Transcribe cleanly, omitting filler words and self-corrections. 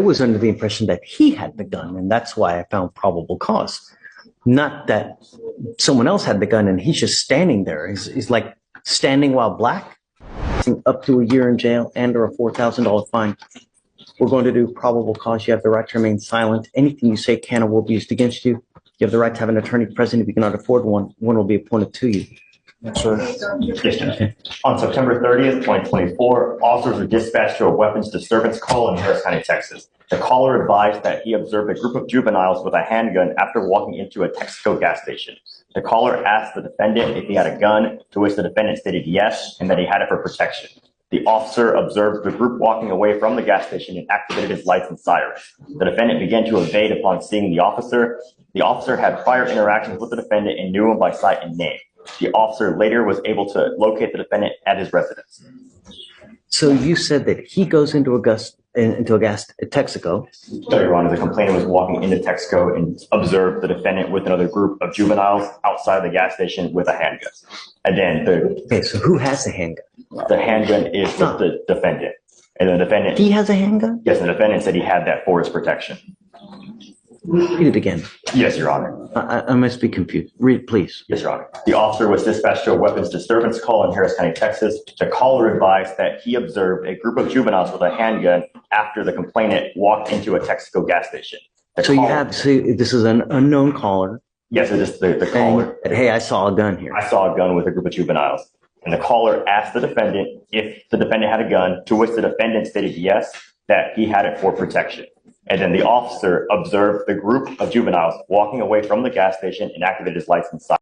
I was under the impression that he had the gun, and that's why I found probable cause. Not that someone else had the gun and he's just standing there. He's like standing while black, up to a year in jail and or a $4,000 fine. We're going to do probable cause. You have the right to remain silent. Anything you say can or will be used against you. You have the right to have an attorney present. If you cannot afford one, one will be appointed to you. Yes, sir. Yes, sir. On September 30th, 2024, officers were dispatched to a weapons disturbance call in Harris County, Texas. The caller advised that he observed a group of juveniles with a handgun after walking into a Texaco gas station. The caller asked the defendant if he had a gun, to which the defendant stated yes, and that he had it for protection. The officer observed the group walking away from the gas station and activated his lights and sirens. The defendant began to evade upon seeing the officer. The officer had prior interactions with the defendant and knew him by sight and name. The officer later was able to locate the defendant at his residence. So you said that he goes into a gas at Texaco. No, Your Honor, the complainant was walking into Texaco and observed the defendant with another group of juveniles outside the gas station with a handgun. And then okay, so who has the handgun? The handgun is with the defendant. And the defendant... He has a handgun? Yes, and the defendant said he had that for his protection. Read it again. Yes, Your Honor. I must be confused. Read, please. Yes, Your Honor. The officer was dispatched to a weapons disturbance call in Harris County, Texas. The caller advised that he observed a group of juveniles with a handgun after the complainant walked into a Texaco gas station. This is an unknown caller. Yes, it is the caller. Hey, I saw a gun here. I saw a gun with a group of juveniles. And the caller asked the defendant if the defendant had a gun, to which the defendant stated yes, that he had it for protection. And then the officer observed the group of juveniles walking away from the gas station and activated his lights and sirens.